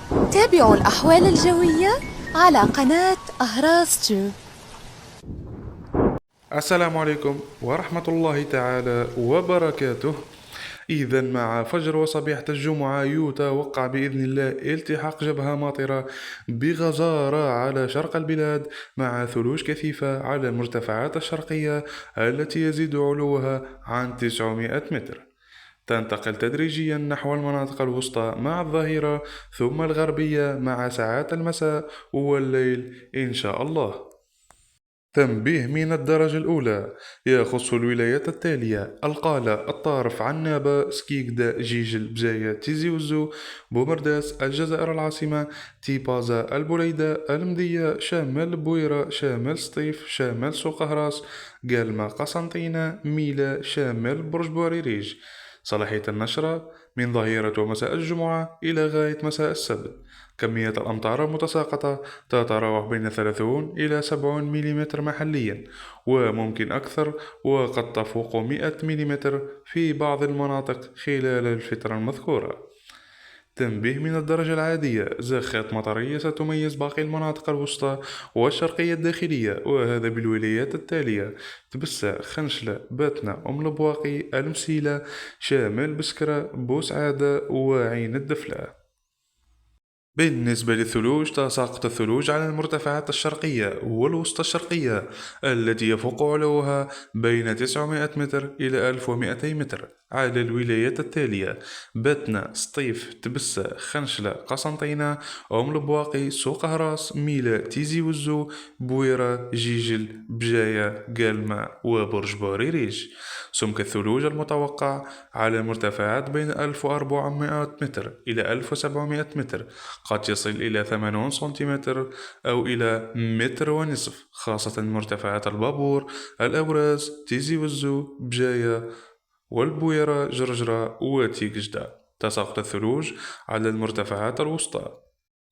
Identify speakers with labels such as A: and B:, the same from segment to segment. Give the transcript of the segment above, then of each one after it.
A: تابعوا الأحوال الجوية على قناة أهراس تيوب.
B: السلام عليكم ورحمة الله تعالى وبركاته. إذا مع فجر وصبيحة الجمعة يتوقع بإذن الله التحاق جبهة ماطرة بغزارة على شرق البلاد، مع ثلوج كثيفة على المرتفعات الشرقية التي يزيد علوها عن 900 متر. تنتقل تدريجيا نحو المناطق الوسطى مع الظهيرة، ثم الغربية مع ساعات المساء والليل إن شاء الله. تنبيه من الدرجة الأولى يخص الولايات التالية: القالة، الطارف، عنابة، سكيكدا، جيجل، بجاية، تيزي وزو، بومرداس، الجزائر العاصمة، تيبازا، البليدة، المدية، شمال بويرة، شمال سطيف، شمال سوق هراس، قلمة، قسنطينة، ميلا، شمال برج بوريريج. صلاحية النشرة من ظهيرة ومساء الجمعة إلى غاية مساء السبت. كمية الأمطار المتساقطة تتراوح بين 30 إلى 70 ملم محليا، وممكن أكثر وقد تفوق 100 ملم في بعض المناطق خلال الفترة المذكورة. تنبيه من الدرجة العادية: زخات مطرية ستميز باقي المناطق الوسطى والشرقية الداخلية، وهذا بالولايات التالية: تبسة، خنشلة، باتنا، أم البواقي، المسيلة، شمال بسكرة، بوسعادة، وعين الدفلة. بالنسبة للثلوج، تساقط الثلوج على المرتفعات الشرقية والوسطى الشرقية التي يفوق علوها بين 900 متر إلى 1200 متر على الولايات التالية: باتنا، سطيف، تبسة، خنشلة، قسنطينة، أم البواقي، سوق هراس، ميلا، تيزي وزو، بويرة، جيجل، بجاية، قلمة، وبرج بوريريج. سمك الثلوج المتوقع على المرتفعات بين 1400 متر إلى 1700 متر، قد يصل إلى 80 سنتيمتر أو إلى متر ونصف، خاصة مرتفعات البابور، الأوراز، تيزي وزو، بجاية، والبويرة، جرجرة، وتيكجدا. تساقط الثلوج على المرتفعات الوسطى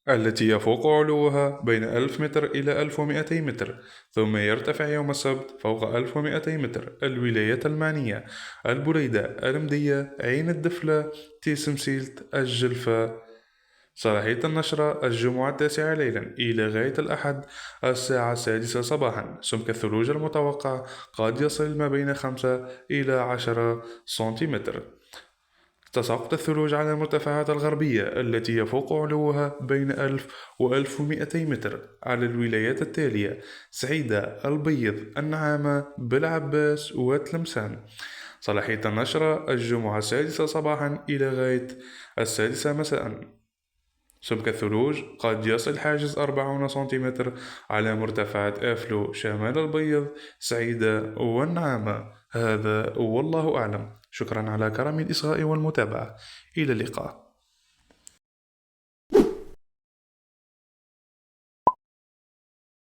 B: التي يفوق علوها بين 1000 متر إلى 1200 متر، ثم يرتفع يوم السبت فوق 1200 متر. الولايات المعنية: البريدة، المدية، عين الدفلة، تيسمسيلت، الجلفة. صلاحية النشرة الجمعة 9 ليلا إلى غاية الأحد الساعة 6 صباحا. سمك الثلوج المتوقع قد يصل ما بين 5 إلى 10 سنتيمتر. تساقط الثلوج على المرتفعات الغربية التي يفوق علوها بين 1000 و 1200 متر على الولايات التالية: سعيدة، البيض، النعامة، بلعباس، وتلمسان. صلاحية النشرة الجمعة 6 صباحا إلى غاية 6 مساء. سمك الثلوج قد يصل حاجز 40 سنتيمتر على مرتفعات آفلو، شمال البيض، سعيدة، والنعامة. هذا والله أعلم. شكرا على كرم الإصغاء والمتابعة. إلى اللقاء.